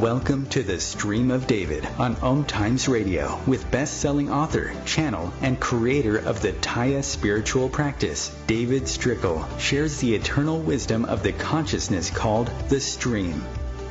Welcome to the Stream of David on OMTimes Radio with best-selling author, channel, and creator of the Taya spiritual practice, David Strickel, shares the eternal wisdom of the consciousness called the Stream.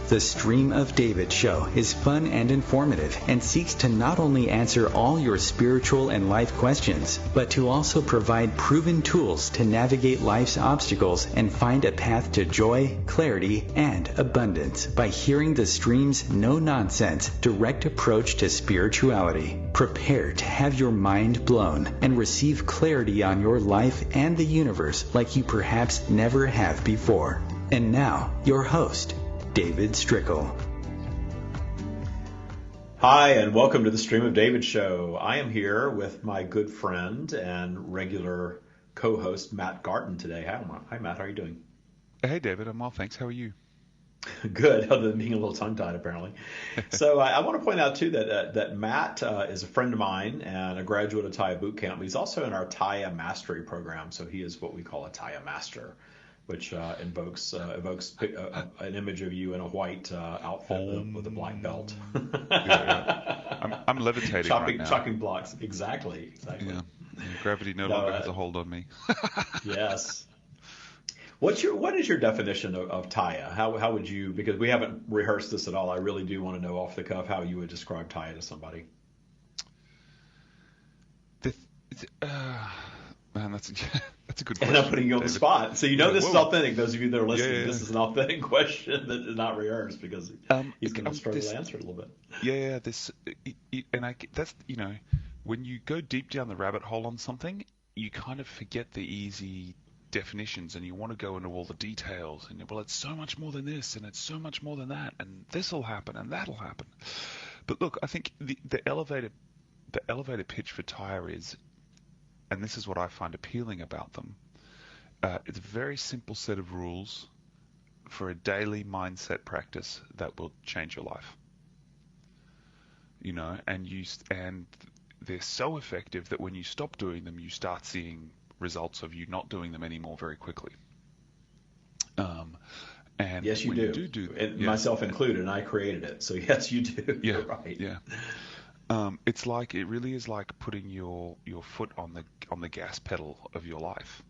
The Stream of David show is fun and informative and seeks to not only answer all your spiritual and life questions, but to also provide proven tools to navigate life's obstacles and find a path to joy, clarity, and abundance by hearing the Stream's no-nonsense, direct approach to spirituality. Prepare to have your mind blown and receive clarity on your life and the universe like you perhaps never have before. And now, your host, David Strickel. Hi, and welcome to the Stream of David show. I am here with my good friend and regular co-host, Matt Gardan, today. Hi, Matt. How are you doing? Hey, David. I'm well, thanks. How are you? Good, other than being a little tongue-tied, apparently. So I want to point out, too, that Matt is a friend of mine and a graduate of Taya Boot Camp. He's also in our Taya Mastery program, so he is what we call a Taya Master, which evokes an image of you in a white outfit with a black belt. Yeah. I'm levitating right now. Chucking blocks. Exactly. Yeah. Gravity no longer has a hold on me. Yes. What is your definition of Taya? How would you, because we haven't rehearsed this at all, I really do want to know off the cuff how you would describe Taya to somebody. Man, that's a good question. And I'm putting you on the spot. So this is authentic. Those of you that are listening, This is an authentic question that is not rehearsed because he's going to struggle to answer it a little bit. When you go deep down the rabbit hole on something, you kind of forget the easy definitions and you want to go into all the details and it's so much more than this and it's so much more than that and this will happen and that'll happen. But look, I think the elevator pitch for Taya is, and this is what I find appealing about them, it's a very simple set of rules for a daily mindset practice that will change your life. And they're so effective that when you stop doing them, you start seeing results of you not doing them anymore very quickly. And yes, you do. And myself included, and I created it. So yes, you do. Yeah, you're right. Yeah. It really is like putting your foot on the gas pedal of your life.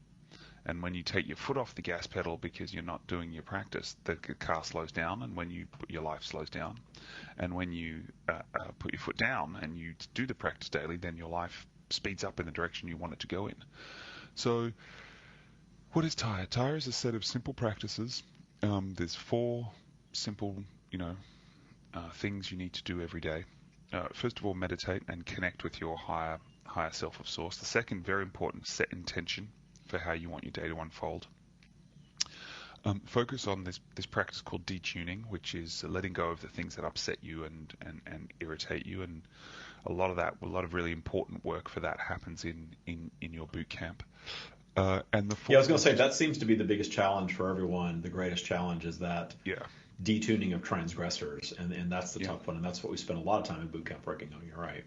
And when you take your foot off the gas pedal because you're not doing your practice, the car slows down, and your life slows down. And when you put your foot down and you do the practice daily, then your life speeds up in the direction you want it to go in. So what is Taya? Taya is a set of simple practices. There's 4 simple, things you need to do every day. First of all, meditate and connect with your higher self of source. The second, very important, set intention for how you want your day to unfold. Focus on this practice called detuning, which is letting go of the things that upset you and irritate you. And a lot of really important work for that happens in your boot camp. And the fourth, I was going to say that seems to be the biggest challenge for everyone. The greatest challenge is that. Yeah. Detuning of transgressors, and that's the tough one, and that's what we spend a lot of time in boot camp working on. You're right.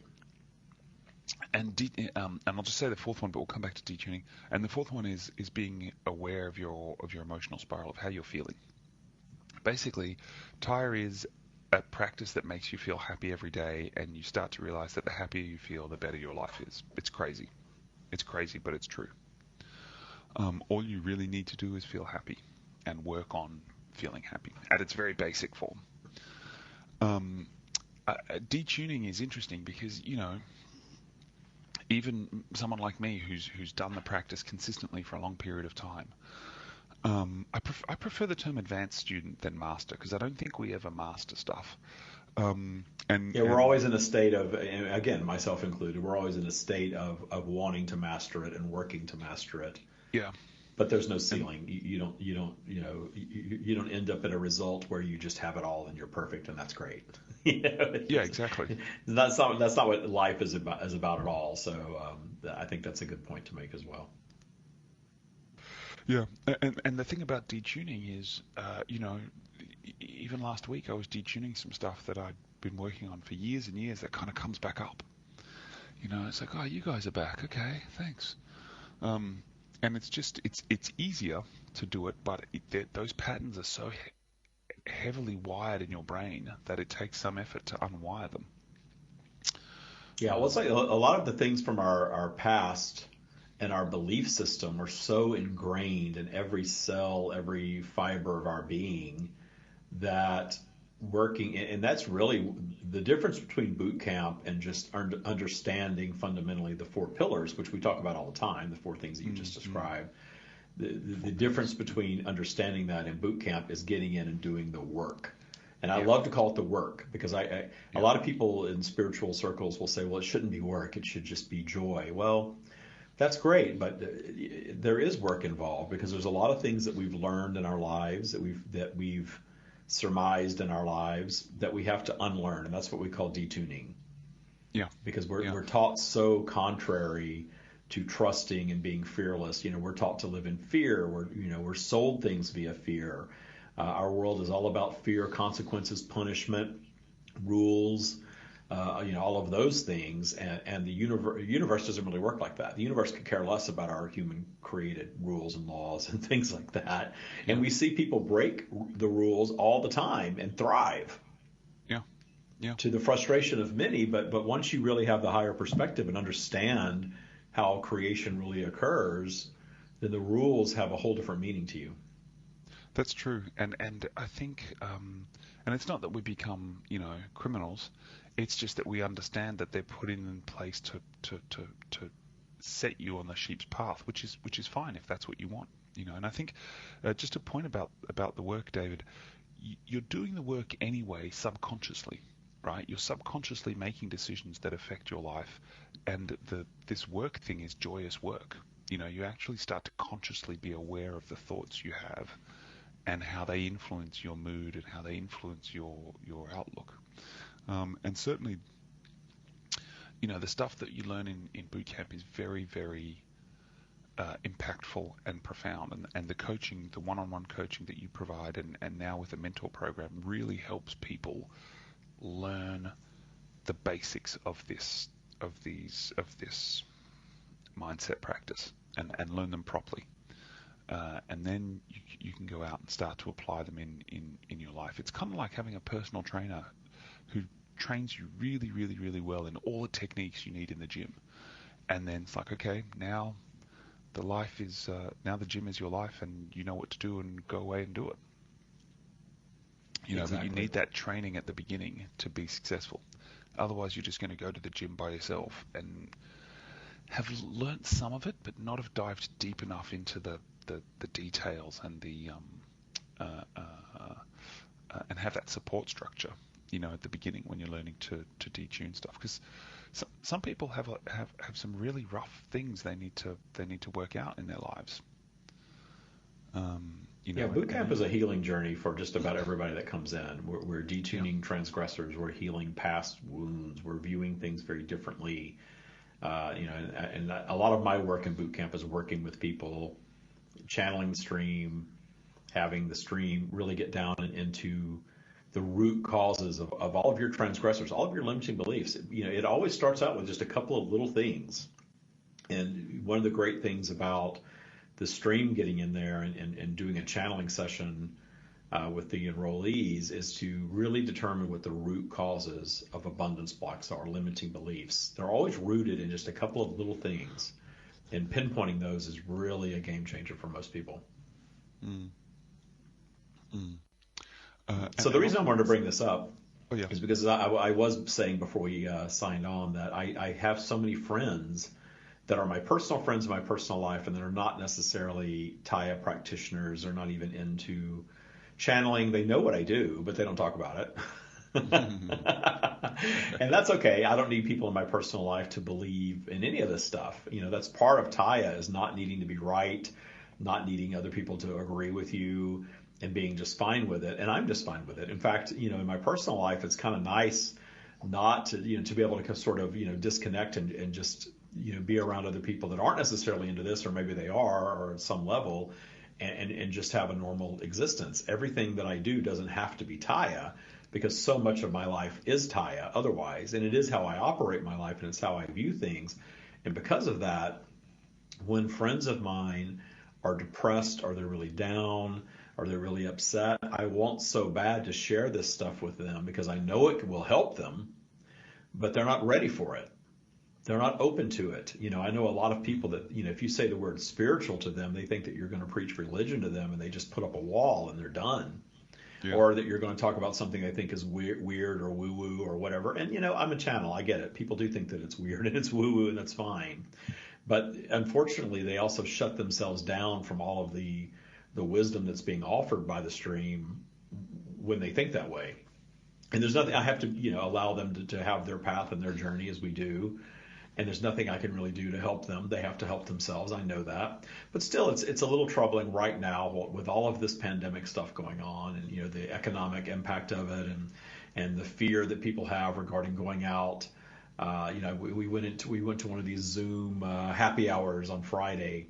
And I'll just say the fourth one, but we'll come back to detuning. And the fourth one is being aware of your emotional spiral, of how you're feeling. Basically, Taya is a practice that makes you feel happy every day, and you start to realize that the happier you feel, the better your life is. It's crazy, but it's true. All you really need to do is feel happy and work on feeling happy at its very basic form. Detuning is interesting because even someone like me who's done the practice consistently for a long period of time, I prefer the term advanced student than master, because I don't think we ever master stuff. We're always in a state of, again, myself included, we're always in a state of wanting to master it and working to master it. Yeah. But there's no ceiling. You don't end up at a result where you just have it all and you're perfect and that's great. Yeah, exactly. That's not what life is about at all. So I think that's a good point to make as well. Yeah, and the thing about detuning is, even last week I was detuning some stuff that I'd been working on for years and years that kind of comes back up. It's like, oh, you guys are back. Okay, thanks. And it's easier to do it, but those patterns are so heavily wired in your brain that it takes some effort to unwire them. Yeah, well, it's like a lot of the things from our past and our belief system are so ingrained in every cell, every fiber of our being that working, and that's really the difference between boot camp and just understanding fundamentally the 4 pillars, which we talk about all the time, the 4 things that you just described. The difference between understanding that and boot camp is getting in and doing the work. And I love to call it the work because a lot of people in spiritual circles will say, well, it shouldn't be work. It should just be joy. Well, that's great, but there is work involved because there's a lot of things that we've learned in our lives, that we've surmised in our lives that we have to unlearn. And that's what we call detuning. Yeah. Because we're taught so contrary to trusting and being fearless. We're taught to live in fear. We're sold things via fear. Our world is all about fear, consequences, punishment, rules, all of those things. And the universe doesn't really work like that. The universe could care less about our human created rules and laws and things like that. And we see people break the rules all the time and thrive. Yeah. To the frustration of many. But once you really have the higher perspective and understand how creation really occurs, then the rules have a whole different meaning to you. That's true, and I think, and it's not that we become, criminals. It's just that we understand that they're put in place to set you on the sheep's path, which is fine if that's what you want, And I think, just a point about the work, David, you're doing the work anyway subconsciously, right? You're subconsciously making decisions that affect your life, and this work thing is joyous work. You actually start to consciously be aware of the thoughts you have, and how they influence your mood and how they influence your outlook. And certainly, the stuff that you learn in boot camp is very, very impactful and profound. And the coaching, the one-on-one coaching that you provide, and now with the mentor program, really helps people learn the basics of this mindset practice and learn them properly. And then you can go out and start to apply them in your life. It's kind of like having a personal trainer who trains you really, really, really well in all the techniques you need in the gym. And then it's like, okay, now the gym is your life, and you know what to do, and go away and do it. But you need that training at the beginning to be successful. Otherwise, you're just going to go to the gym by yourself and have learnt some of it, but not have dived deep enough into the details and and have that support structure, at the beginning when you're learning to detune stuff. Because some people have some really rough things they need to work out in their lives. Boot camp is a healing journey for just about everybody that comes in. We're detuning transgressors. We're healing past wounds. We're viewing things very differently. And a lot of my work in boot camp is working with people, channeling the stream, having the stream really get down into the root causes of all of your transgressors, all of your limiting beliefs. It always starts out with just a couple of little things. And one of the great things about the stream getting in there and doing a channeling session with the enrollees is to really determine what the root causes of abundance blocks are, limiting beliefs. They're always rooted in just a couple of little things, and pinpointing those is really a game changer for most people. So the reason I wanted to bring this up is because I was saying before we signed on that I have so many friends that are my personal friends in my personal life, and that are not necessarily Taya practitioners. They're not even into channeling. They know what I do, but they don't talk about it. And that's okay. I don't need people in my personal life to believe in any of this stuff. That's part of Taya, is not needing to be right, not needing other people to agree with you, and being just fine with it. And I'm just fine with it. In fact, in my personal life, it's kind of nice not to, to be able to sort of, disconnect and just, be around other people that aren't necessarily into this, or maybe they are, or at some level, and just have a normal existence. Everything that I do doesn't have to be Taya, because so much of my life is Taya otherwise, and it is how I operate my life, and it's how I view things. And because of that, when friends of mine are depressed, or they're really down, Are they really upset? I want so bad to share this stuff with them because I know it will help them, but they're not ready for it. They're not open to it. I know a lot of people that, if you say the word spiritual to them, they think that you're going to preach religion to them and they just put up a wall and they're done. Yeah. Or that you're going to talk about something they think is weird or woo-woo or whatever. And, I'm a channel. I get it. People do think that it's weird and it's woo-woo, and that's fine. But unfortunately, they also shut themselves down from all of the wisdom that's being offered by the stream when they think that way. And there's nothing, I have to, allow them to have their path and their journey as we do. And there's nothing I can really do to help them. They have to help themselves. I know that. But still, it's a little troubling right now with all of this pandemic stuff going on, and the economic impact of it, and the fear that people have regarding going out. We went to one of these Zoom happy hours on Friday,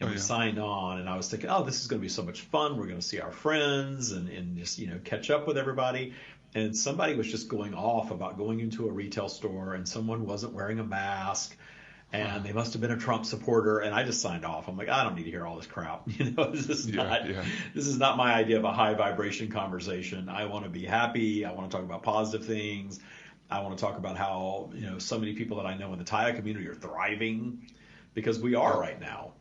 and we signed on, and I was thinking, oh, this is going to be so much fun. We're going to see our friends and just catch up with everybody. And somebody was just going off about going into a retail store and someone wasn't wearing a mask and they must have been a Trump supporter. And I just signed off. I'm like, I don't need to hear all this crap. This is not my idea of a high vibration conversation. I want to be happy. I want to talk about positive things. I want to talk about how, so many people that I know in the Taya community are thriving, because we are right now.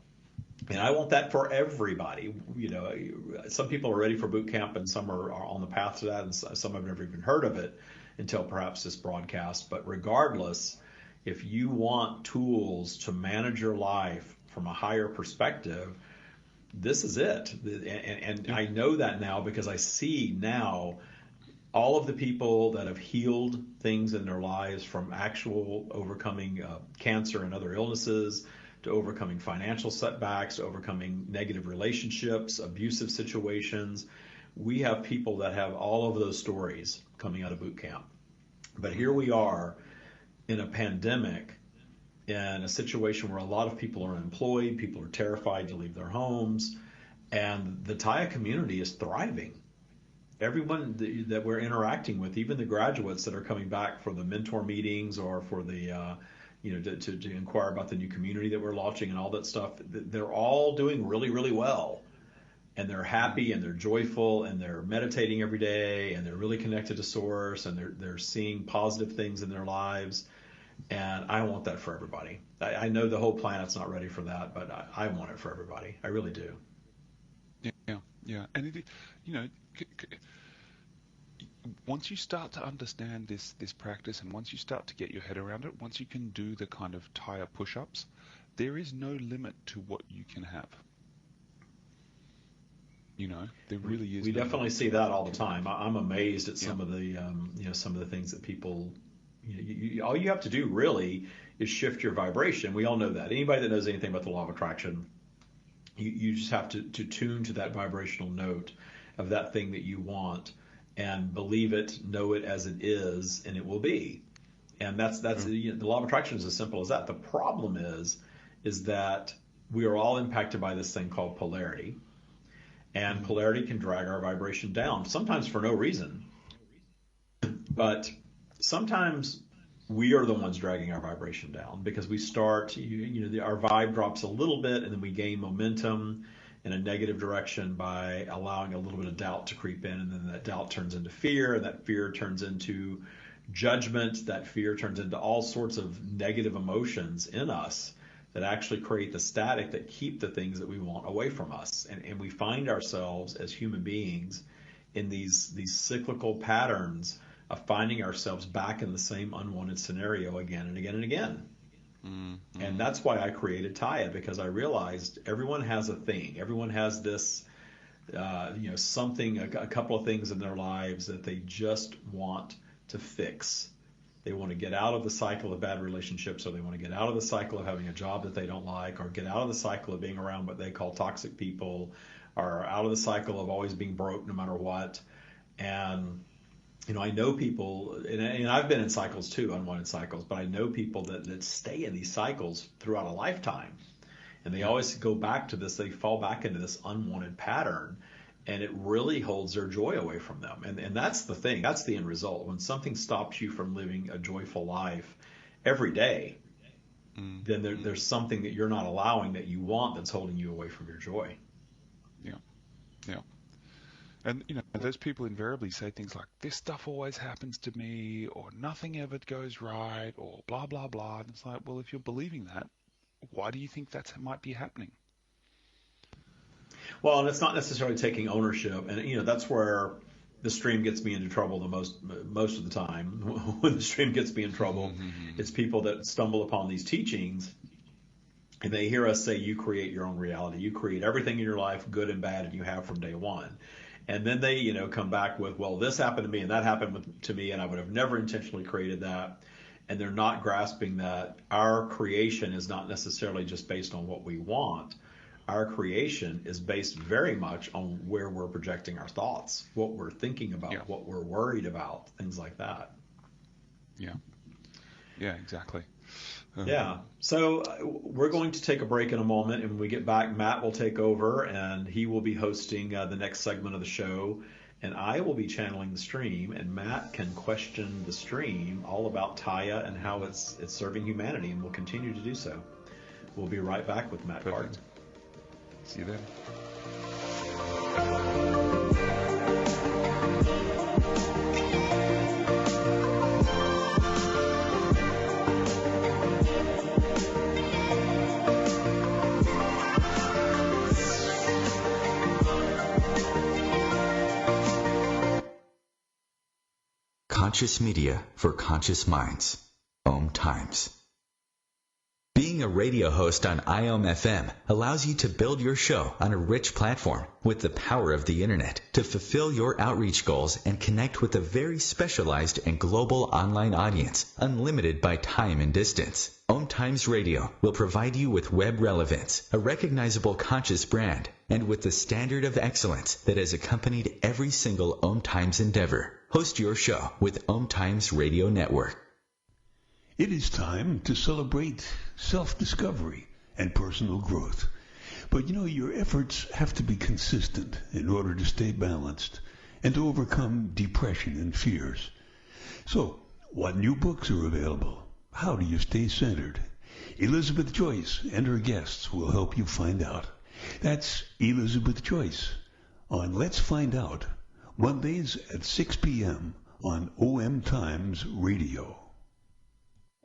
And I want that for everybody. Some people are ready for boot camp, and some are on the path to that, and some have never even heard of it until perhaps this broadcast. But regardless, if you want tools to manage your life from a higher perspective, this is it. And I know that now because I see now all of the people that have healed things in their lives, from actual overcoming cancer and other illnesses, to overcoming financial setbacks, to overcoming negative relationships, abusive situations. We have people that have all of those stories coming out of boot camp. But here we are in a pandemic, in a situation where a lot of people are unemployed, people are terrified to leave their homes, and the Taya community is thriving. Everyone that we're interacting with, even the graduates that are coming back for the mentor meetings or for the to inquire about the new community that we're launching and all that stuff, they're all doing really, really well. And they're happy and they're joyful and they're meditating every day and they're really connected to Source and they're seeing positive things in their lives. And I want that for everybody. I know the whole planet's not ready for that, but I want it for everybody. I really do. Yeah. And once you start to understand this practice, and once you start to get your head around it, once you can do the kind of Taya push-ups, there is no limit to what you can have. There really is. We definitely see that all the time. I'm amazed at some of the some of the things that people. All you have to do really is shift your vibration. We all know that. Anybody that knows anything about the law of attraction, you just have to tune to that vibrational note of that thing that you want. And believe it, know it as it is, and it will be. And that's the law of attraction is as simple as that. The problem is that we are all impacted by this thing called polarity, and polarity can drag our vibration down, sometimes for no reason. But sometimes we are the ones dragging our vibration down because we start, our vibe drops a little bit, and then we gain momentum in a negative direction by allowing a little bit of doubt to creep in, and then that doubt turns into fear, and that fear turns into judgment, that fear turns into all sorts of negative emotions in us that actually create the static that keep the things that we want away from us. And we find ourselves as human beings in these cyclical patterns of finding ourselves back in the same unwanted scenario again and again and again. Mm-hmm. And that's why I created Taya, because I realized everyone has a thing. Everyone has this, something, a couple of things in their lives that they just want to fix. They want to get out of the cycle of bad relationships, or they want to get out of the cycle of having a job that they don't like, or get out of the cycle of being around what they call toxic people, or out of the cycle of always being broke no matter what. And I know people, and I've been in cycles too, unwanted cycles, but I know people that stay in these cycles throughout a lifetime. And they always go back to this, they fall back into this unwanted pattern, and it really holds their joy away from them. And that's the thing, that's the end result. When something stops you from living a joyful life every day, then there's something that you're not allowing that you want that's holding you away from your joy. Yeah. And, those people invariably say things like, this stuff always happens to me, or nothing ever goes right, or blah, blah, blah. And it's like, well, if you're believing that, why do you think that might be happening? Well, and it's not necessarily taking ownership. And, that's where the stream gets me into trouble the most of the time. When the stream gets me in trouble, it's people that stumble upon these teachings and they hear us say, you create your own reality. You create everything in your life, good and bad, and you have from day one. And then they, come back with, well, this happened to me and that happened to me, and I would have never intentionally created that. And they're not grasping that our creation is not necessarily just based on what we want. Our creation is based very much on where we're projecting our thoughts, what we're thinking about, what we're worried about, things like that. Yeah. Yeah, exactly. Yeah. So we're going to take a break in a moment, and when we get back, Matt will take over, and he will be hosting the next segment of the show, and I will be channeling the stream, and Matt can question the stream all about Taya and how it's serving humanity, and we'll continue to do so. We'll be right back with Matt Gardan. See you then. Conscious media for conscious minds. OMTimes. Being a radio host on IOM FM allows you to build your show on a rich platform with the power of the internet to fulfill your outreach goals and connect with a very specialized and global online audience, unlimited by time and distance. OMTimes Radio will provide you with web relevance, a recognizable conscious brand, and with the standard of excellence that has accompanied every single OMTimes endeavor. Host your show with OMTimes Radio Network. It is time to celebrate self-discovery and personal growth. But your efforts have to be consistent in order to stay balanced and to overcome depression and fears. So, what new books are available? How do you stay centered? Elizabeth Joyce and her guests will help you find out. That's Elizabeth Joyce on Let's Find Out, Mondays at 6 p.m. on OMTimes Radio.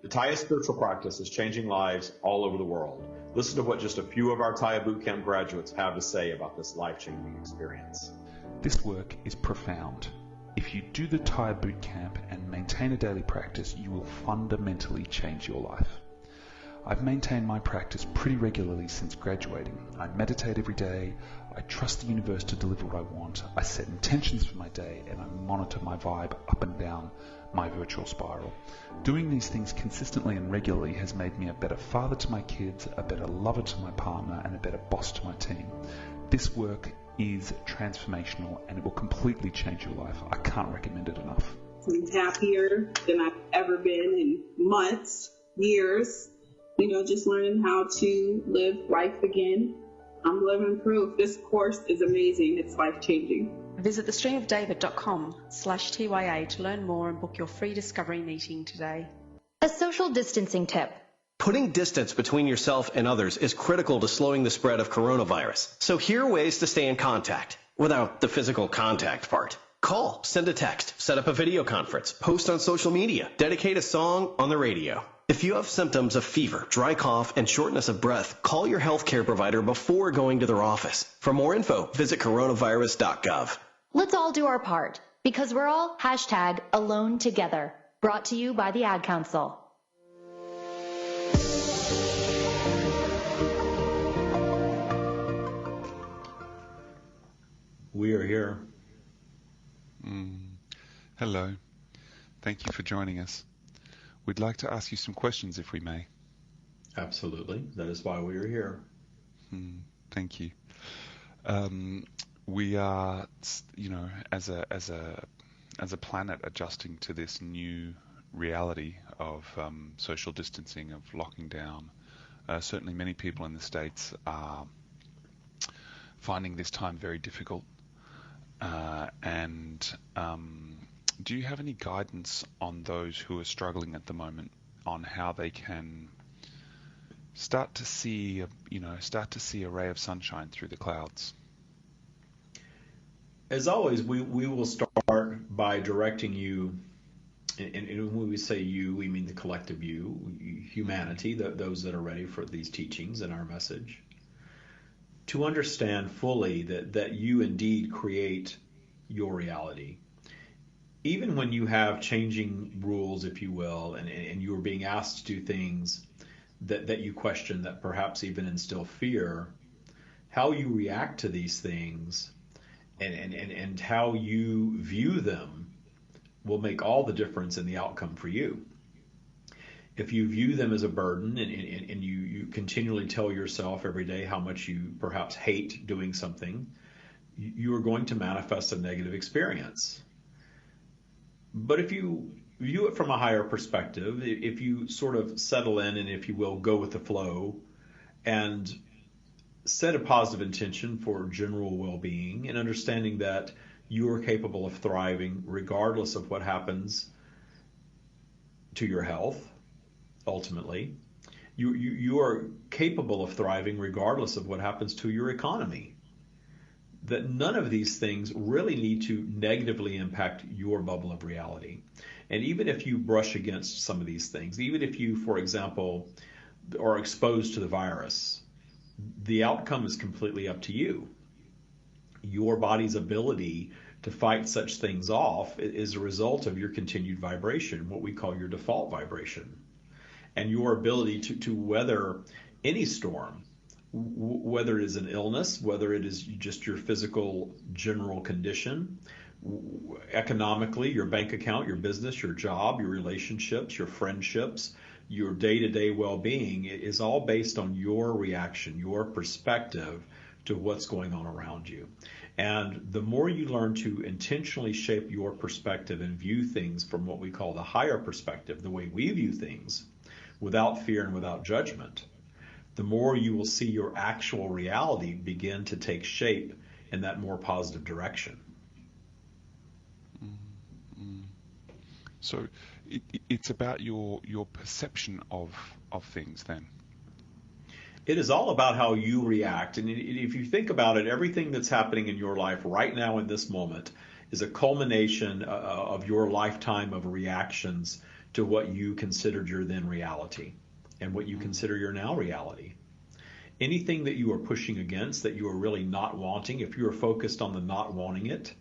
The Taya spiritual practice is changing lives all over the world. Listen to what just a few of our Taya Bootcamp graduates have to say about this life-changing experience. This work is profound. If you do the Taya Bootcamp and maintain a daily practice, you will fundamentally change your life. I've maintained my practice pretty regularly since graduating. I meditate every day, I trust the universe to deliver what I want, I set intentions for my day, and I monitor my vibe up and down my virtual spiral. Doing these things consistently and regularly has made me a better father to my kids, a better lover to my partner, and a better boss to my team. This work is transformational and it will completely change your life. I can't recommend it enough. I'm happier than I've ever been in months, years, just learning how to live life again. I'm living proof. This course is amazing. It's life-changing. Visit thestreamofdavid.com/TYA to learn more and book your free discovery meeting today. A social distancing tip. Putting distance between yourself and others is critical to slowing the spread of coronavirus. So here are ways to stay in contact without the physical contact part. Call, send a text, set up a video conference, post on social media, dedicate a song on the radio. If you have symptoms of fever, dry cough, and shortness of breath, call your healthcare provider before going to their office. For more info, visit coronavirus.gov. Let's all do our part, because we're all #alone together. Brought to you by the Ad Council. We are here. Hello. Thank you for joining us. We'd like to ask you some questions if we may. Absolutely. That is why we are here. Thank you. We are, as a planet adjusting to this new reality of social distancing, of locking down. Certainly many people in the States are finding this time very difficult. Do you have any guidance on those who are struggling at the moment on how they can start to see a ray of sunshine through the clouds? As always, we will start by directing you, and when we say you, we mean the collective you, humanity, those that are ready for these teachings and our message, to understand fully that you indeed create your reality. Even when you have changing rules, if you will, and you are being asked to do things that you question, that perhaps even instill fear, how you react to these things and how you view them will make all the difference in the outcome for you. If you view them as a burden and you continually tell yourself every day how much you perhaps hate doing something, you are going to manifest a negative experience. But if you view it from a higher perspective, if you sort of settle in and, if you will, go with the flow and set a positive intention for general well-being and understanding that you are capable of thriving regardless of what happens to your health, ultimately. You are capable of thriving regardless of what happens to your economy. That none of these things really need to negatively impact your bubble of reality. And even if you brush against some of these things, even if you, for example, are exposed to the virus, the outcome is completely up to you. Your body's ability to fight such things off is a result of your continued vibration, what we call your default vibration, and your ability to weather any storm, whether it is an illness, whether it is just your physical general condition, economically, your bank account, your business, your job, your relationships, your friendships, your day-to-day well-being is all based on your reaction, your perspective to what's going on around you. And the more you learn to intentionally shape your perspective and view things from what we call the higher perspective, the way we view things, without fear and without judgment, the more you will see your actual reality begin to take shape in that more positive direction. So it's about your perception of things then. It is all about how you react. And if you think about it, everything that's happening in your life right now in this moment is a culmination of your lifetime of reactions to what you considered your then reality and what you consider your now reality. Anything that you are pushing against, that you are really not wanting, if you are focused on the not wanting it,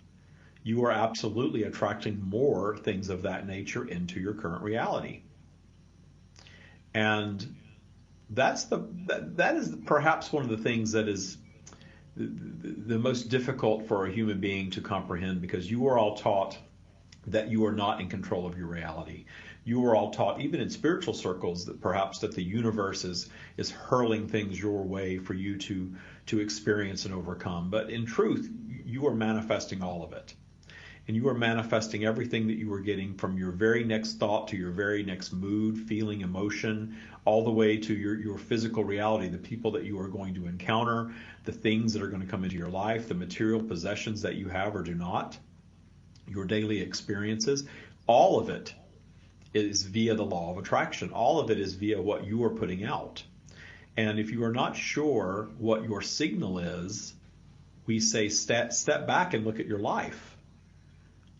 you are absolutely attracting more things of that nature into your current reality. And that is perhaps one of the things that is the most difficult for a human being to comprehend, because you are all taught that you are not in control of your reality. You are all taught, even in spiritual circles, that perhaps that the universe is hurling things your way for you to experience and overcome. But in truth, you are manifesting all of it. And you are manifesting everything that you are getting, from your very next thought to your very next mood, feeling, emotion, all the way to your physical reality, the people that you are going to encounter, the things that are going to come into your life, the material possessions that you have or do not, your daily experiences. All of it is via the law of attraction. All of it is via what you are putting out. And if you are not sure what your signal is, we say step back and look at your life.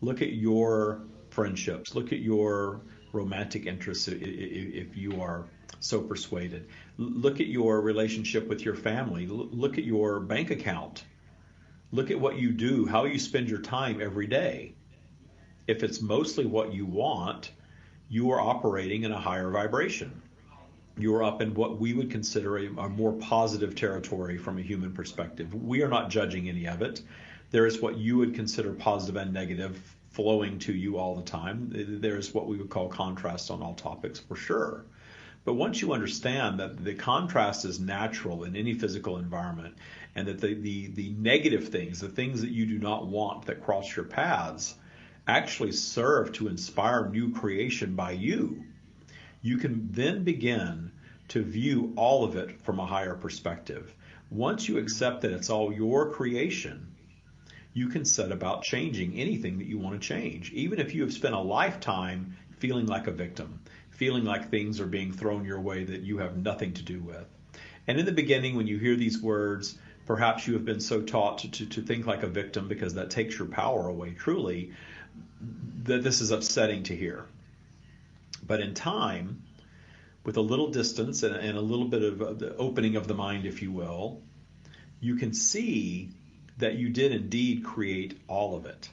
Look at your friendships. Look at your romantic interests if you are so persuaded. Look at your relationship with your family. Look at your bank account. Look at what you do, how you spend your time every day. If it's mostly what you want, you are operating in a higher vibration. You are up in what we would consider a more positive territory from a human perspective. We are not judging any of it. There is what you would consider positive and negative flowing to you all the time. There's what we would call contrast on all topics, for sure. But once you understand that the contrast is natural in any physical environment, and that the negative things, the things that you do not want that cross your paths, actually serve to inspire new creation by you, you can then begin to view all of it from a higher perspective. Once you accept that it's all your creation, you can set about changing anything that you want to change. Even if you have spent a lifetime feeling like a victim, feeling like things are being thrown your way that you have nothing to do with. And in the beginning, when you hear these words, Perhaps you have been so taught to think like a victim because that takes your power away truly, that this is upsetting to hear. But in time, with a little distance and a little bit of the opening of the mind, if you will, you can see that you did indeed create all of it.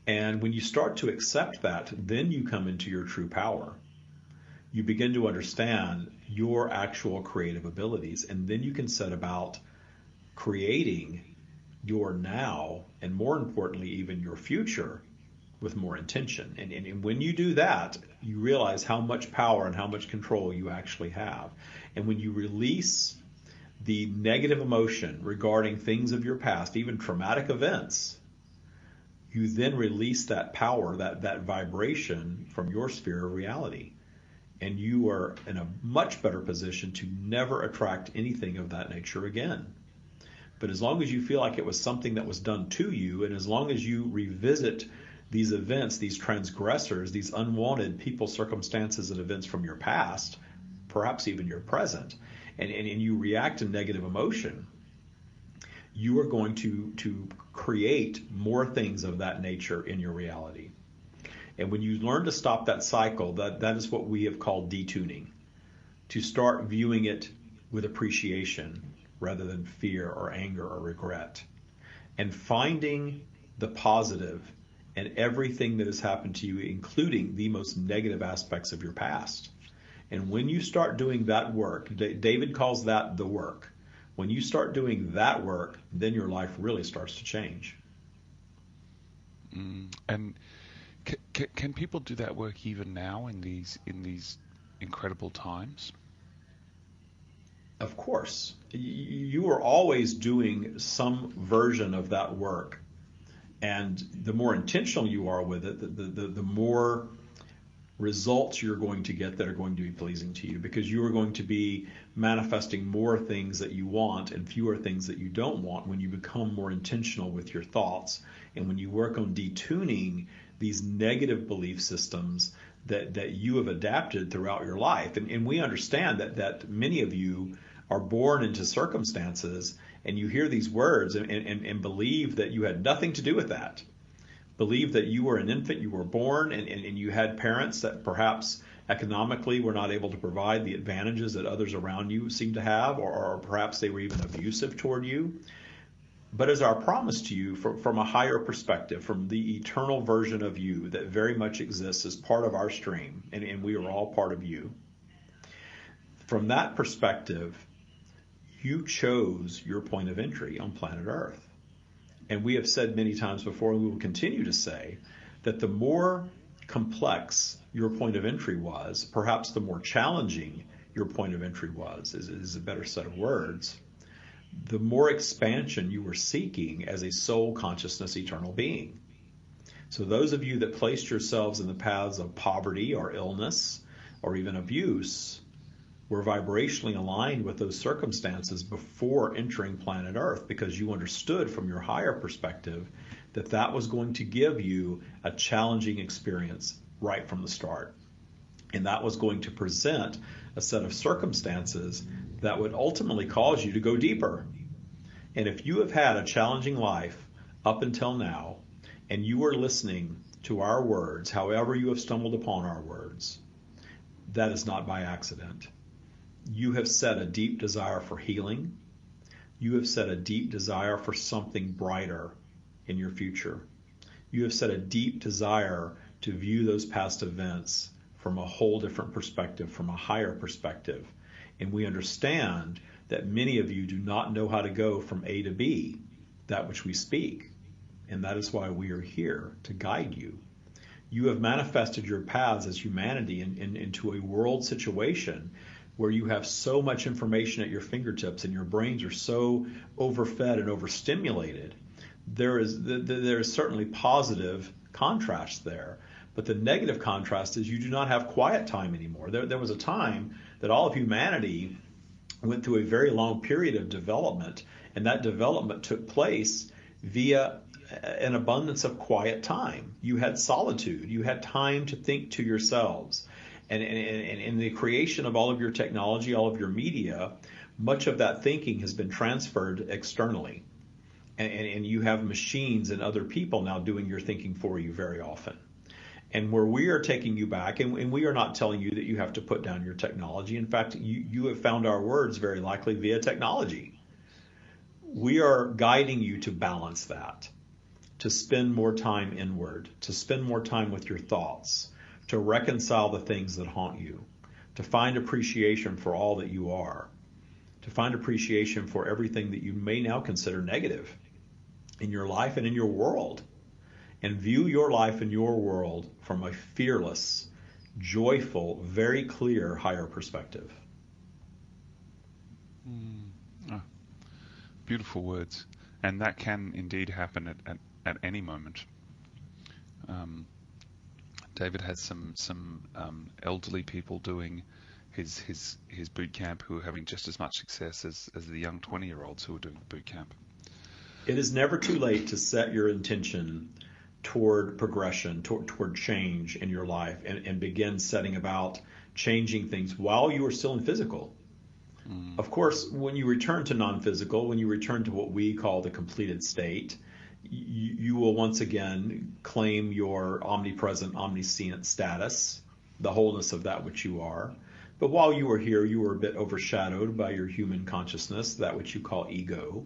And when you start to accept that, then you come into your true power. You begin to understand your actual creative abilities, and then you can set about creating your now, and more importantly, even your future, with more intention. And when you do that, you realize how much power and how much control you actually have. And when you release the negative emotion regarding things of your past, even traumatic events, you then release that power, that vibration from your sphere of reality. And you are in a much better position to never attract anything of that nature again. But as long as you feel like it was something that was done to you, and as long as you revisit these events, these transgressors, these unwanted people, circumstances, and events from your past, perhaps even your present, and you react in negative emotion, you are going to create more things of that nature in your reality. And when you learn to stop that cycle, that is what we have called detuning, to start viewing it with appreciation rather than fear or anger or regret, and finding the positive in everything that has happened to you, including the most negative aspects of your past. And when you start doing that work, David calls that the work. When you start doing that work, then your life really starts to change. And can people do that work even now in these incredible times? Of course. You are always doing some version of that work. And the more intentional you are with it, the more results you're going to get that are going to be pleasing to you, because you are going to be manifesting more things that you want and fewer things that you don't want when you become more intentional with your thoughts, and when you work on detuning these negative belief systems that you have adapted throughout your life. And we understand that many of you are born into circumstances, and you hear these words and believe that you had nothing to do with that. Believe that you were an infant, you were born, and you had parents that perhaps economically were not able to provide the advantages that others around you seem to have, or perhaps they were even abusive toward you. But as our promise to you from a higher perspective, from the eternal version of you that very much exists as part of our stream, and we are all part of you, from that perspective, you chose your point of entry on planet Earth. And we have said many times before, and we will continue to say, that the more complex your point of entry was, perhaps the more challenging your point of entry was, is a better set of words, the more expansion you were seeking as a soul consciousness eternal being. So those of you that placed yourselves in the paths of poverty or illness or even abuse were vibrationally aligned with those circumstances before entering planet Earth, because you understood from your higher perspective that that was going to give you a challenging experience right from the start. And that was going to present a set of circumstances that would ultimately cause you to go deeper. And if you have had a challenging life up until now, and you are listening to our words, however you have stumbled upon our words, that is not by accident. You have set a deep desire for healing. You have set a deep desire for something brighter in your future. You have set a deep desire to view those past events from a whole different perspective, from a higher perspective. And we understand that many of you do not know how to go from A to B, that which we speak. And that is why we are here, to guide you. You have manifested your paths as humanity into a world situation where you have so much information at your fingertips and your brains are so overfed and overstimulated. There is certainly positive contrast there. But the negative contrast is you do not have quiet time anymore. There was a time that all of humanity went through a very long period of development, and that development took place via an abundance of quiet time. You had solitude. You had time to think to yourselves. And in the creation of all of your technology, all of your media, much of that thinking has been transferred externally. And you have machines and other people now doing your thinking for you very often. And where we are taking you back, and we are not telling you that you have to put down your technology. In fact, you have found our words very likely via technology. We are guiding you to balance that, to spend more time inward, to spend more time with your thoughts, to reconcile the things that haunt you, to find appreciation for all that you are, to find appreciation for everything that you may now consider negative in your life and in your world, and view your life and your world from a fearless, joyful, very clear, higher perspective. Beautiful words. And that can indeed happen at any moment. David has some elderly people doing his boot camp who are having just as much success as the young 20-year-olds who are doing the boot camp. It is never too late to set your intention toward progression, toward change in your life, and begin setting about changing things while you are still in physical. Of course, when you return to non-physical, when you return to what we call the completed state, you will once again claim your omnipresent, omniscient status, the wholeness of that which you are. But while you were here, you were a bit overshadowed by your human consciousness, that which you call ego.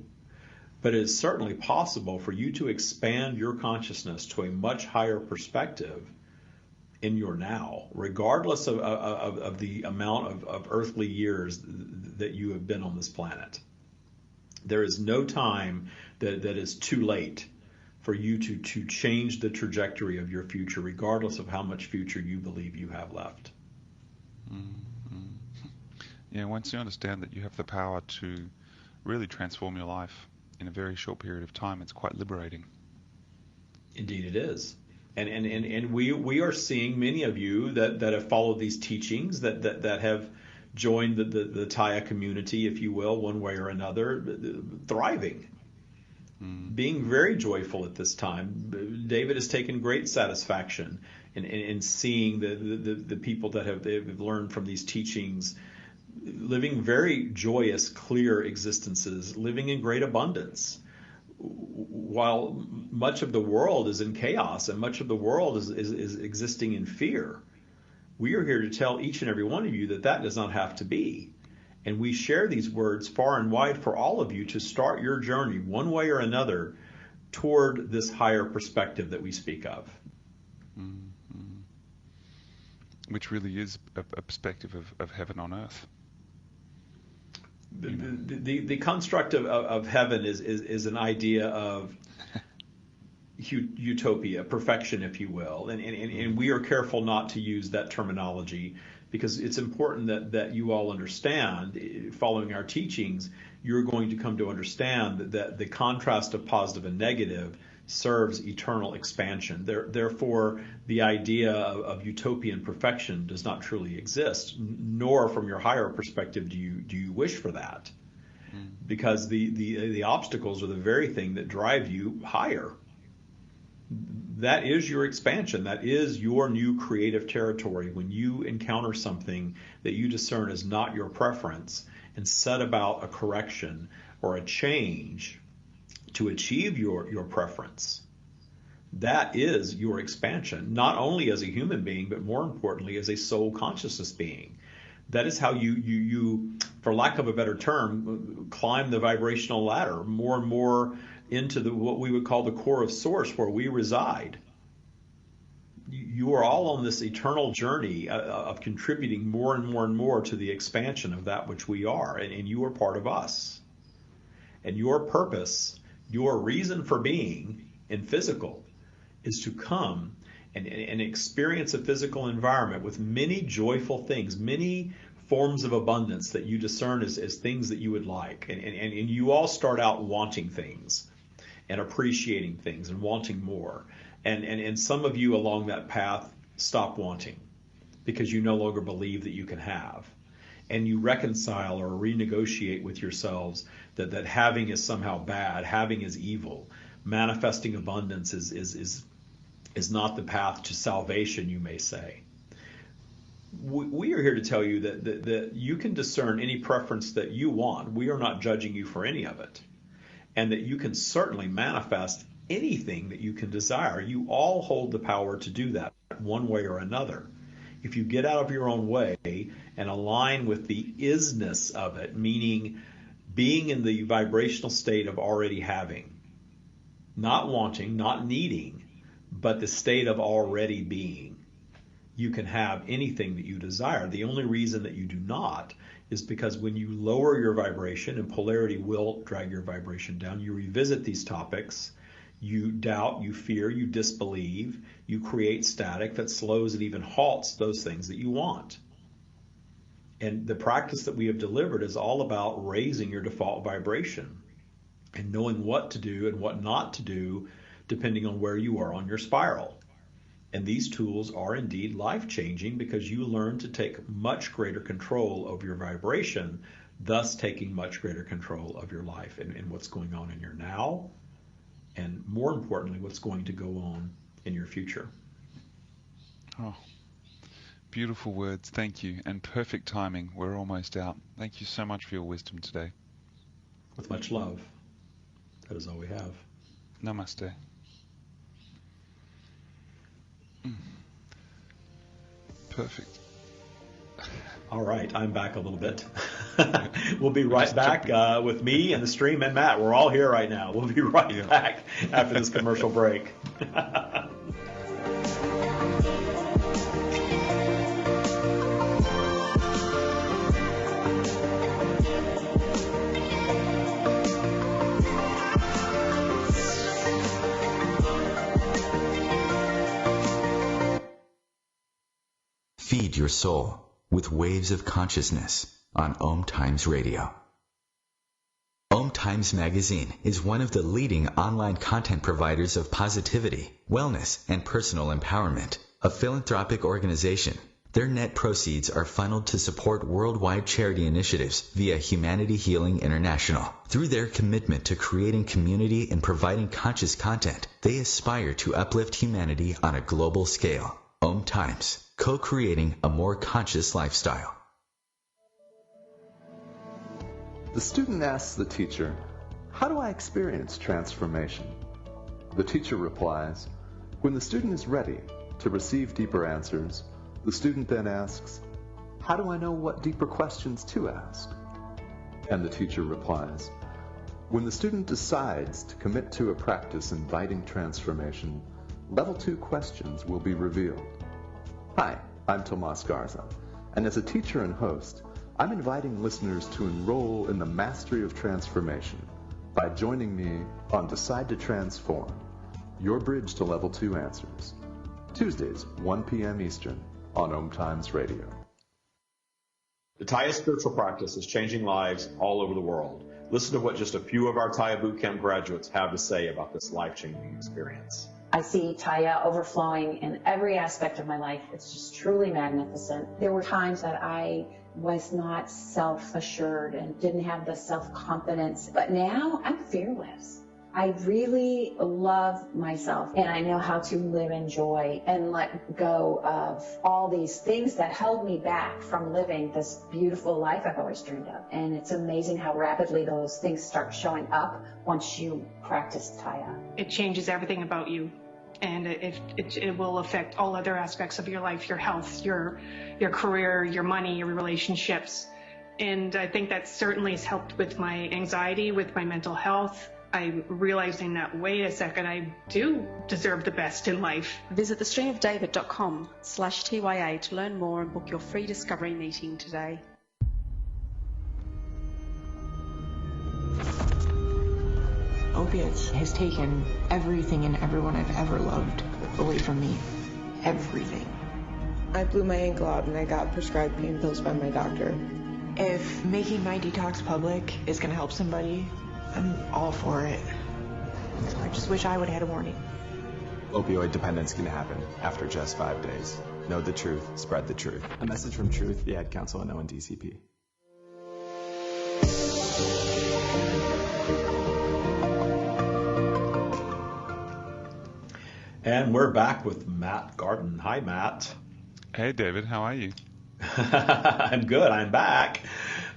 But it is certainly possible for you to expand your consciousness to a much higher perspective in your now, regardless of the amount of earthly years that you have been on this planet. There is no time that is too late for you to change the trajectory of your future, regardless of how much future you believe you have left. Yeah, once you understand that you have the power to really transform your life in a very short period of time, it's quite liberating. Indeed it is. And we are seeing many of you that have followed these teachings, that have joined the Taya community, if you will, one way or another, thriving, being very joyful at this time. David has taken great satisfaction in seeing the people that have learned from these teachings living very joyous, clear existences, living in great abundance. While much of the world is in chaos and much of the world is existing in fear, we are here to tell each and every one of you that does not have to be. And we share these words far and wide for all of you to start your journey one way or another toward this higher perspective that we speak of. Which really is a perspective of heaven on earth. The construct of heaven is an idea of utopia, perfection, if you will, and we are careful not to use that terminology because it's important that you all understand, following our teachings, you're going to come to understand that the contrast of positive and negative serves eternal expansion. Therefore, the idea of utopian perfection does not truly exist, nor from your higher perspective do you wish for that, because the obstacles are the very thing that drive you higher. That is your expansion. That is your new creative territory. When you encounter something that you discern as not your preference and set about a correction or a change to achieve your preference, that is your expansion, not only as a human being, but more importantly, as a soul consciousness being. That is how you, for lack of a better term, climb the vibrational ladder more and more into what we would call the core of source, where we reside. You are all on this eternal journey of contributing more and more and more to the expansion of that which we are, and you are part of us. And your purpose, your reason for being in physical, is to come and experience a physical environment with many joyful things, many forms of abundance that you discern as things that you would like. And you all start out wanting things and appreciating things and wanting more. And some of you along that path stop wanting because you no longer believe that you can have. And you reconcile or renegotiate with yourselves that having is somehow bad, having is evil, manifesting abundance is not the path to salvation, you may say. we are here to tell you that you can discern any preference that you want. We are not judging you for any of it. And that you can certainly manifest anything that you can desire. You all hold the power to do that one way or another. If you get out of your own way and align with the isness of it, meaning being in the vibrational state of already having, not wanting, not needing, but the state of already being, you can have anything that you desire. The only reason that you do not is because when you lower your vibration, and polarity will drag your vibration down, you revisit these topics, you doubt, you fear, you disbelieve, you create static that slows and even halts those things that you want. And the practice that we have delivered is all about raising your default vibration and knowing what to do and what not to do depending on where you are on your spiral. And these tools are indeed life-changing because you learn to take much greater control of your vibration, thus taking much greater control of your life and what's going on in your now, and more importantly, what's going to go on in your future. Oh, beautiful words. Thank you. And perfect timing. We're almost out. Thank you so much for your wisdom today. With much love. That is all we have. Namaste. Perfect. All right, I'm back a little bit. We'll be right back with me and the stream and Matt. We're all here right now. We'll be right back after this commercial break. Feed your soul with waves of consciousness on OMTimes Radio. OMTimes Magazine is one of the leading online content providers of positivity, wellness, and personal empowerment. A philanthropic organization, their net proceeds are funneled to support worldwide charity initiatives via Humanity Healing International. Through their commitment to creating community and providing conscious content, they aspire to uplift humanity on a global scale. OMTimes, co-creating a more conscious lifestyle. The student asks the teacher, "How do I experience transformation?" The teacher replies, "When the student is ready to receive deeper answers, the student then asks, 'How do I know what deeper questions to ask?' And the teacher replies, 'When the student decides to commit to a practice inviting transformation, level 2 questions will be revealed.'" Hi, I'm Tomas Garza, and as a teacher and host, I'm inviting listeners to enroll in the mastery of transformation by joining me on Decide to Transform, your bridge to level 2 answers, Tuesdays, 1 p.m. Eastern on OMTimes Radio. The Taya spiritual practice is changing lives all over the world. Listen to what just a few of our Taya Bootcamp graduates have to say about this life-changing experience. I see Taya overflowing in every aspect of my life. It's just truly magnificent. There were times that I was not self-assured and didn't have the self-confidence, but now I'm fearless. I really love myself, and I know how to live in joy and let go of all these things that held me back from living this beautiful life I've always dreamed of. And it's amazing how rapidly those things start showing up once you practice Taya. It changes everything about you, and it will affect all other aspects of your life, your health, your career, your money, your relationships. And I think that certainly has helped with my anxiety, with my mental health. I'm realizing that, wait a second, I do deserve the best in life. Visit thestreamofdavid.com/TYA to learn more and book your free discovery meeting today. Opiates has taken everything and everyone I've ever loved away from me. Everything. I blew my ankle out and I got prescribed pain pills by my doctor. If making my detox public is going to help somebody, I'm all for it. I just wish I would have had a warning. Opioid dependence can happen after just 5 days. Know the truth, spread the truth. A message from Truth, the Ad Council, and ONDCP. And we're back with Matt Gardan. Hi, Matt. Hey, David. How are you? I'm good. I'm back.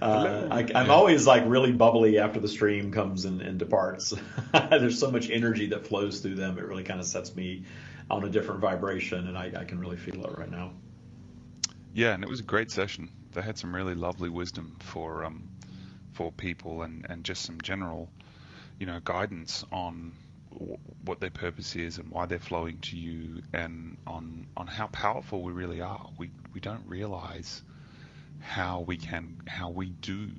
I'm always like really bubbly after the stream comes and departs. There's so much energy that flows through them. It really kind of sets me on a different vibration, and I can really feel it right now. Yeah, and it was a great session. They had some really lovely wisdom for people and just some general, guidance on what their purpose is and why they're flowing to you, and on how powerful we really are. We don't realize how we do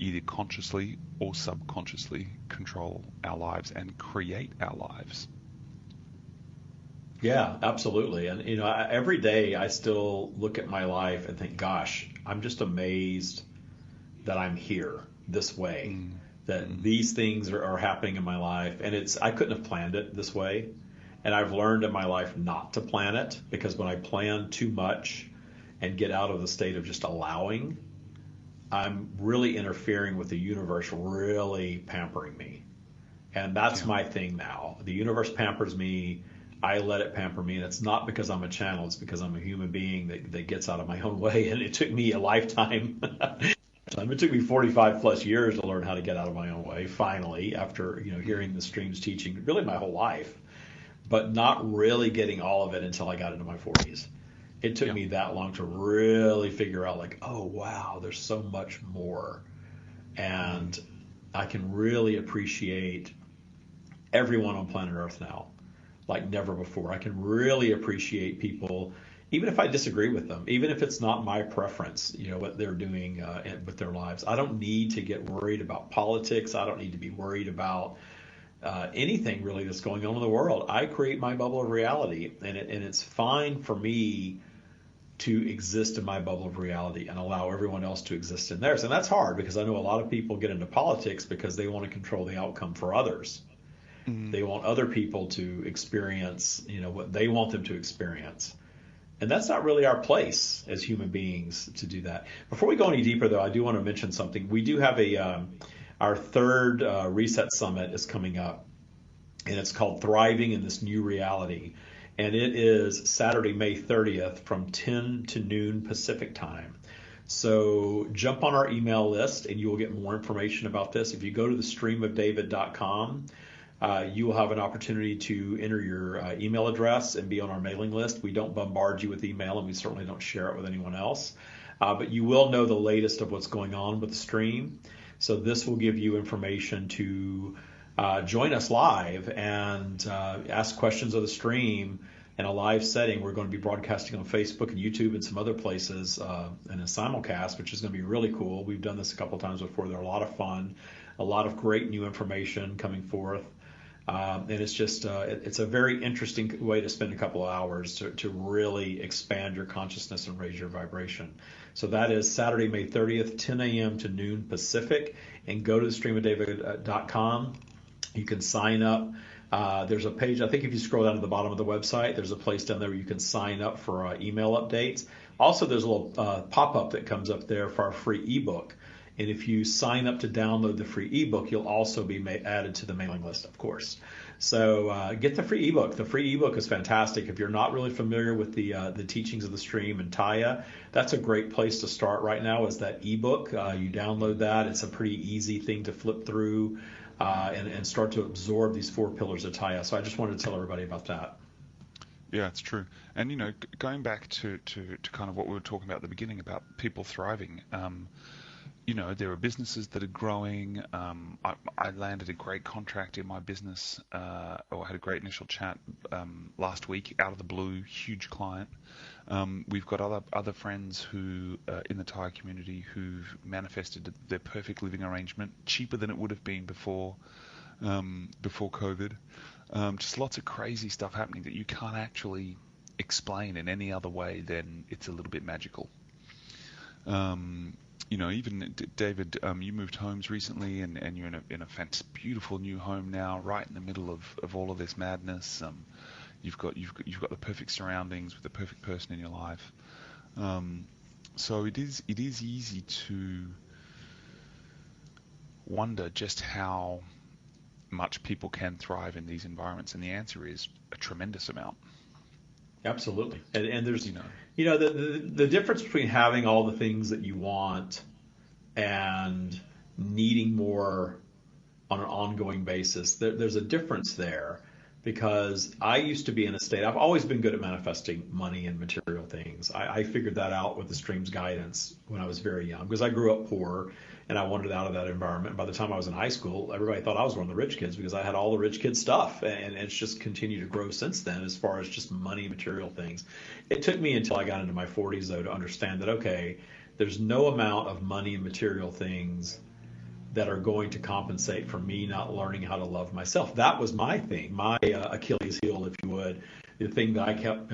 either consciously or subconsciously control our lives and create our lives. Yeah, absolutely. And every day I still look at my life and think, gosh, I'm just amazed that I'm here this way, that these things are happening in my life. And I couldn't have planned it this way. And I've learned in my life not to plan it, because when I plan too much and get out of the state of just allowing, I'm really interfering with the universe really pampering me. And that's my thing now. The universe pampers me. I let it pamper me, and it's not because I'm a channel. It's because I'm a human being that gets out of my own way. And it took me a lifetime. It took me 45 plus years to learn how to get out of my own way, finally, after hearing the streams teaching really my whole life, but not really getting all of it until I got into my 40s. It took me that long to really figure out, like, oh, wow, there's so much more. And I can really appreciate everyone on planet Earth now like never before. I can really appreciate people, even if I disagree with them, even if it's not my preference, what they're doing with their lives. I don't need to get worried about politics. I don't need to be worried about anything really that's going on in the world. I create my bubble of reality, and it's fine for me to exist in my bubble of reality and allow everyone else to exist in theirs. And that's hard, because I know a lot of people get into politics because they want to control the outcome for others. They want other people to experience, what they want them to experience. And that's not really our place as human beings to do that. Before we go any deeper, though, I do want to mention something. We do have our third Reset Summit is coming up, and it's called Thriving in This New Reality. And it is Saturday, May 30th from 10 to noon Pacific time. So jump on our email list and you will get more information about this. If you go to thestreamofdavid.com, you will have an opportunity to enter your email address and be on our mailing list. We don't bombard you with email, and we certainly don't share it with anyone else. But you will know the latest of what's going on with the stream. So this will give you information to join us live and ask questions of the stream in a live setting. We're going to be broadcasting on Facebook and YouTube and some other places in a simulcast, which is going to be really cool. We've done this a couple times before. They're a lot of fun, a lot of great new information coming forth. And it's just, it's a very interesting way to spend a couple of hours to really expand your consciousness and raise your vibration. So that is Saturday, May 30th, 10 a.m. to noon Pacific. And go to thestreamofdavid.com. You can sign up. There's a page, I think if you scroll down to the bottom of the website, there's a place down there where you can sign up for email updates. Also, there's a little pop-up that comes up there for our free ebook. And if you sign up to download the free ebook, you'll also be added to the mailing list, of course. So get the free ebook. The free ebook is fantastic. If you're not really familiar with the teachings of the stream and Taya, that's a great place to start right now, is that ebook. You download that. It's a pretty easy thing to flip through and start to absorb these 4 pillars of Taya. So I just wanted to tell everybody about that. Yeah, it's true. And, going back to kind of what we were talking about at the beginning about people thriving, there are businesses that are growing. I landed a great contract in my business, or had a great initial chat last week out of the blue, huge client. We've got other friends who in the Thai community who've manifested their perfect living arrangement, cheaper than it would have been before COVID. Just lots of crazy stuff happening that you can't actually explain in any other way than it's a little bit magical. Even David, you moved homes recently, and you're in a beautiful new home now, right in the middle of all of this madness. You've got the perfect surroundings with the perfect person in your life. So it is easy to wonder just how much people can thrive in these environments, and the answer is a tremendous amount. Absolutely. And there's, the difference between having all the things that you want and needing more on an ongoing basis, there's a difference there. Because I used to be in a state, I've always been good at manifesting money and material things. I figured that out with the stream's guidance when I was very young, because I grew up poor and I wanted out of that environment. By the time I was in high school, everybody thought I was one of the rich kids because I had all the rich kid stuff, and it's just continued to grow since then as far as just money, material things. It took me until I got into my 40s, though, to understand that, okay, there's no amount of money and material things that are going to compensate for me not learning how to love myself. That was my thing, my Achilles heel, if you would. The thing that I kept,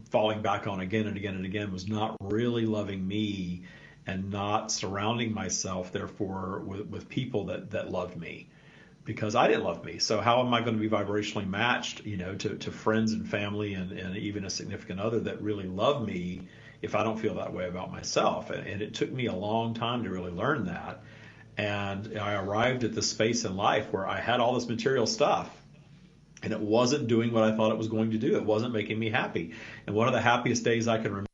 falling back on again and again and again was not really loving me and not surrounding myself, therefore, with people that loved me, because I didn't love me. So how am I going to be vibrationally matched, to friends and family and even a significant other that really love me if I don't feel that way about myself? And it took me a long time to really learn that. And I arrived at this space in life where I had all this material stuff, and it wasn't doing what I thought it was going to do. It wasn't making me happy. And one of the happiest days I can remember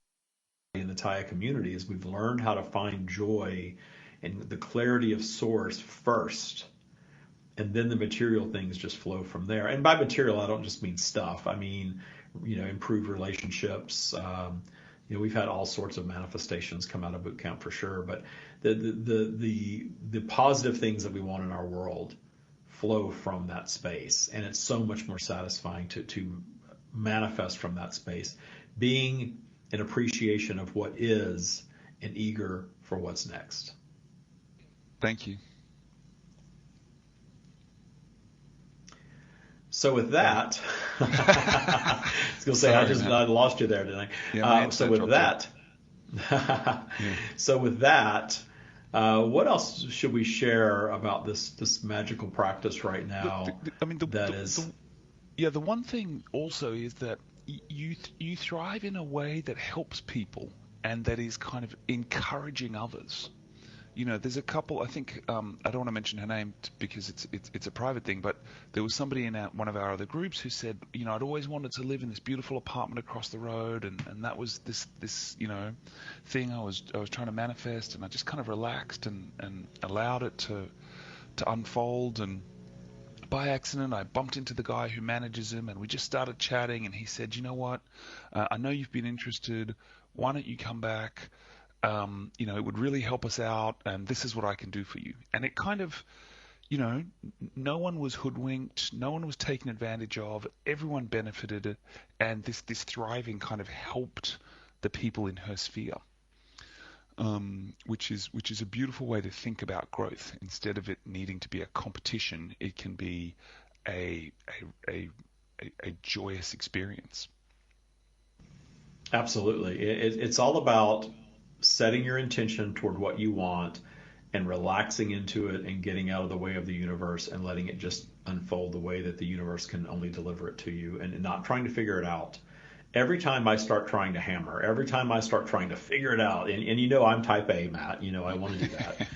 in the Taya community is we've learned how to find joy in the clarity of source first, and then the material things just flow from there. And by material, I don't just mean stuff. I mean, improved relationships. We've had all sorts of manifestations come out of boot camp for sure, but the positive things that we want in our world flow from that space, and it's so much more satisfying to manifest from that space, being an appreciation of what is and eager for what's next. Thank you. So with that, I was going to say, I lost you there, didn't I? Yeah, so with that, what else should we share about this magical practice right now? The one thing also is that you thrive in a way that helps people and that is kind of encouraging others. There's a couple, I think, I don't want to mention her name because it's a private thing, but there was somebody in one of our other groups who said, I'd always wanted to live in this beautiful apartment across the road, and that was this thing I was trying to manifest, and I just kind of relaxed and allowed it to unfold, and by accident I bumped into the guy who manages him, and we just started chatting, and he said, you know what, I know you've been interested, why don't you come back? It would really help us out, and this is what I can do for you. And it kind of, no one was hoodwinked, no one was taken advantage of, everyone benefited, and this thriving kind of helped the people in her sphere, which is a beautiful way to think about growth. Instead of it needing to be a competition, it can be a joyous experience. Absolutely. It's all about setting your intention toward what you want and relaxing into it and getting out of the way of the universe and letting it just unfold the way that the universe can only deliver it to you, and not trying to figure it out. Every time I start trying to hammer, every time I start trying to figure it out, and I'm type A, Matt, I want to do that.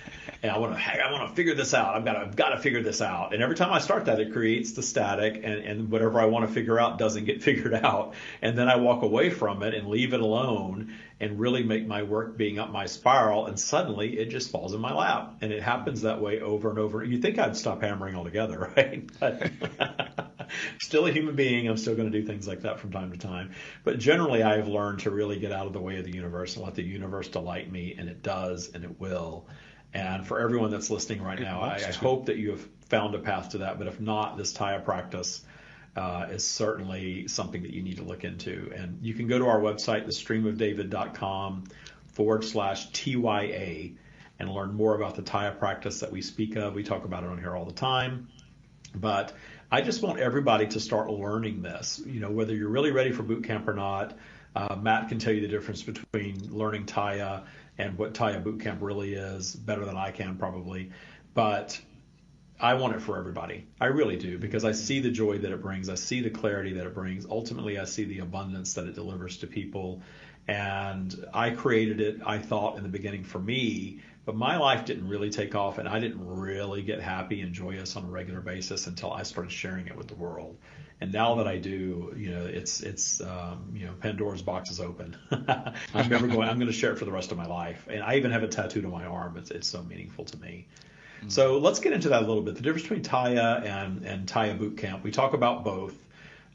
And I want to figure this out. I've got to figure this out. And every time I start that, it creates the static, and whatever I want to figure out doesn't get figured out. And then I walk away from it and leave it alone and really make my work being up my spiral, and suddenly it just falls in my lap. And it happens that way over and over. You'd think I'd stop hammering altogether, right? But still a human being. I'm still going to do things like that from time to time. But generally, I've learned to really get out of the way of the universe and let the universe delight me, and it does, and it will. And for everyone that's listening right now, I hope that you have found a path to that. But if not, this Taya practice is certainly something that you need to look into. And you can go to our website, thestreamofdavid.com/TYA, and learn more about the Taya practice that we speak of. We talk about it on here all the time. But I just want everybody to start learning this, whether you're really ready for boot camp or not. Matt can tell you the difference between learning Taya and what Taya boot camp really is better than I can probably. But I want it for everybody. I really do, because I see the joy that it brings. I see the clarity that it brings. Ultimately, I see the abundance that it delivers to people. And I created it, I thought in the beginning, for me, But my life didn't really take off, and I didn't really get happy and joyous on a regular basis until I started sharing it with the world. And now that I do, it's Pandora's box is open. I'm never going. I'm going to share it for the rest of my life, and I even have it tattooed on my arm. It's so meaningful to me. Mm-hmm. So let's get into that a little bit. The difference between Taya and Taya Boot Camp. We talk about both.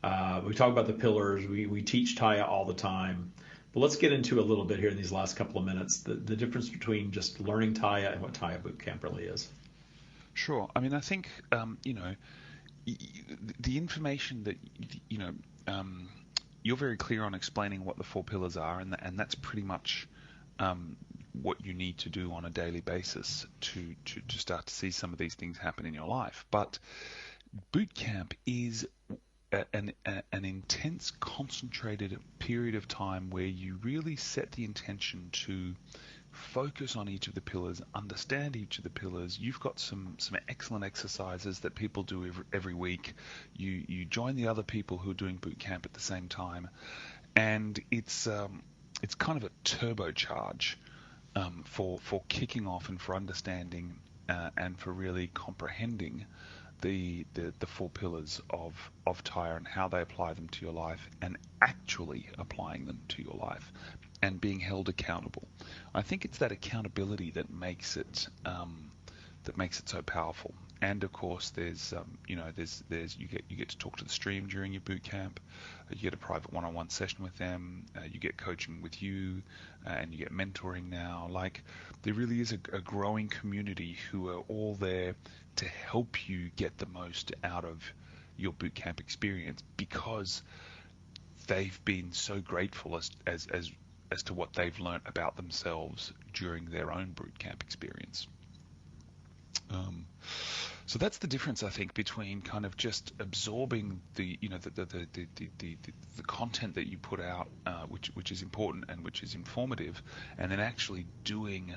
We talk about the pillars. We teach Taya all the time. But let's get into a little bit here in these last couple of minutes, the difference between just learning Taya and what Taya Boot Camp really is. Sure. I mean, I think, the information that, you're very clear on explaining what the 4 pillars are, and that's pretty much what you need to do on a daily basis to start to see some of these things happen in your life. But boot camp is an intense, concentrated period of time where you really set the intention to focus on each of the pillars, understand each of the pillars. You've got some excellent exercises that people do every week. You join the other people who are doing boot camp at the same time, and it's kind of a turbocharge for kicking off and for understanding and for really comprehending the 4 pillars of Taya and how they apply them to your life, and actually applying them to your life and being held accountable. I think it's that accountability that makes it so powerful. And of course, there's you get to talk to the stream during your boot camp. You get a private one-on-one session with them. You get coaching with you, and you get mentoring now. Like, there really is a growing community who are all there to help you get the most out of your boot camp experience, because they've been so grateful as to what they've learned about themselves during their own boot camp experience. So that's the difference, I think, between kind of just absorbing the content that you put out, which is important and which is informative, and then actually doing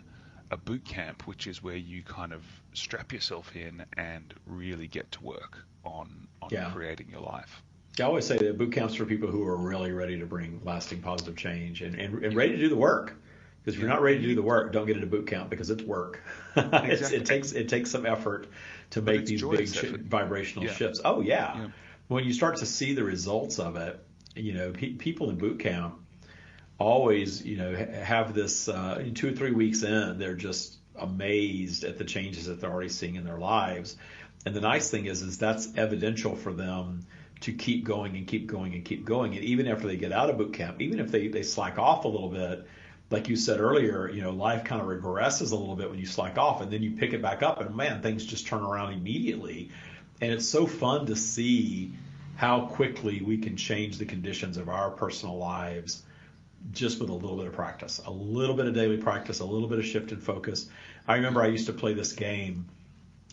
a boot camp, which is where you kind of strap yourself in and really get to work on creating your life. I always say that boot camps for people who are really ready to bring lasting positive change and ready to do the work. Because if you're not ready to do the work, don't get into boot camp, because it's work. Exactly. It takes some effort to make these big vibrational shifts. Oh yeah. When you start to see the results of it, people in boot camp always, have this 2 or 3 weeks in, they're just amazed at the changes that they're already seeing in their lives. And the nice thing is that's evidential for them to keep going and keep going and keep going. And even after they get out of boot camp, even if they slack off a little bit, like you said earlier, life kind of regresses a little bit when you slack off, and then you pick it back up, and man, things just turn around immediately. And it's so fun to see how quickly we can change the conditions of our personal lives just with a little bit of practice, a little bit of daily practice, a little bit of shift in focus. I remember I used to play this game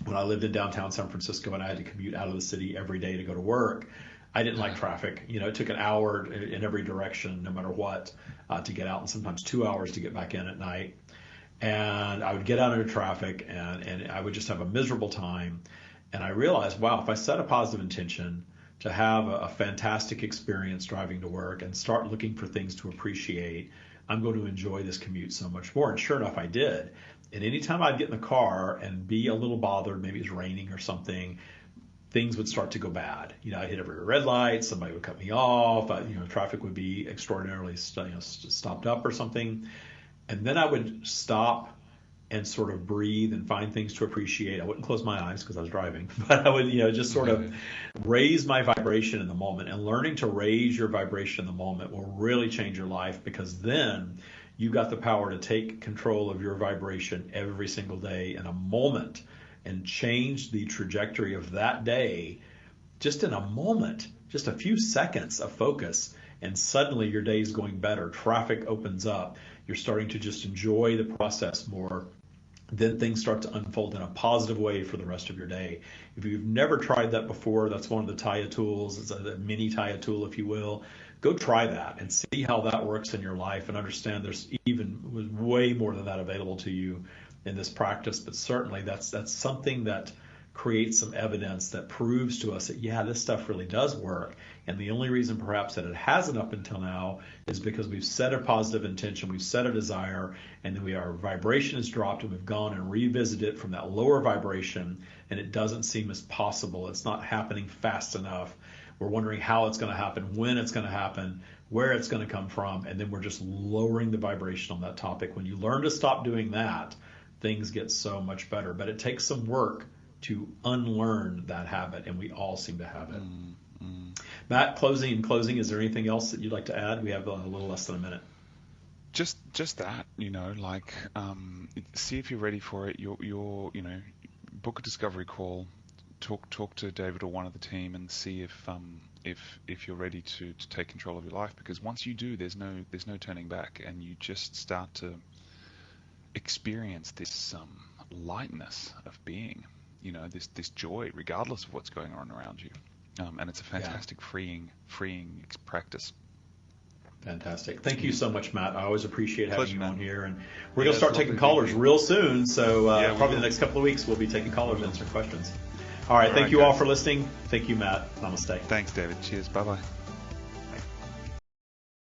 when I lived in downtown San Francisco, and I had to commute out of the city every day to go to work. I didn't like traffic. It took an hour in every direction, no matter what, to get out, and sometimes 2 hours to get back in at night. And I would get out into traffic, and I would just have a miserable time. And I realized, wow, if I set a positive intention to have a fantastic experience driving to work and start looking for things to appreciate, I'm going to enjoy this commute so much more. And sure enough, I did. And anytime I'd get in the car and be a little bothered, maybe it was raining or something, things would start to go bad. I'd hit every red light, somebody would cut me off, traffic would be extraordinarily stopped up or something. And then I would stop and sort of breathe and find things to appreciate. I wouldn't close my eyes because I was driving, but I would, just sort of raise my vibration in the moment. And learning to raise your vibration in the moment will really change your life, because then you got the power to take control of your vibration every single day in a moment and change the trajectory of that day just in a moment, just a few seconds of focus. And suddenly your day is going better. Traffic opens up. You're starting to just enjoy the process more. Then things start to unfold in a positive way for the rest of your day. If you've never tried that before, that's one of the Taya tools. It's a mini Taya tool, if you will. Go try that and see how that works in your life, and understand there's even way more than that available to you in this practice. But certainly that's something that create some evidence that proves to us that, yeah, this stuff really does work. And the only reason perhaps that it hasn't up until now is because we've set a positive intention, we've set a desire, and then our vibration has dropped, and we've gone and revisited it from that lower vibration, and it doesn't seem as possible. It's not happening fast enough. We're wondering how it's going to happen, when it's going to happen, where it's going to come from, and then we're just lowering the vibration on that topic. When you learn to stop doing that, things get so much better. But it takes some work to unlearn that habit, and we all seem to have it. Matt, closing, is there anything else that you'd like to add? We have a little less than a minute. Just that, see if you're ready for it. Book a discovery call, talk to David or one of the team, and see if you're ready to take control of your life. Because once you do, there's no turning back, and you just start to experience this lightness of being. This joy, regardless of what's going on around you. And it's a fantastic freeing practice. Fantastic. Thank you so much, Matt. I always appreciate having you on here. And we're going to start taking callers real soon. So probably the next couple of weeks, we'll be taking callers and answering questions. All right. Thank you all for listening. Thank you, Matt. Namaste. Thanks, David. Cheers. Bye-bye.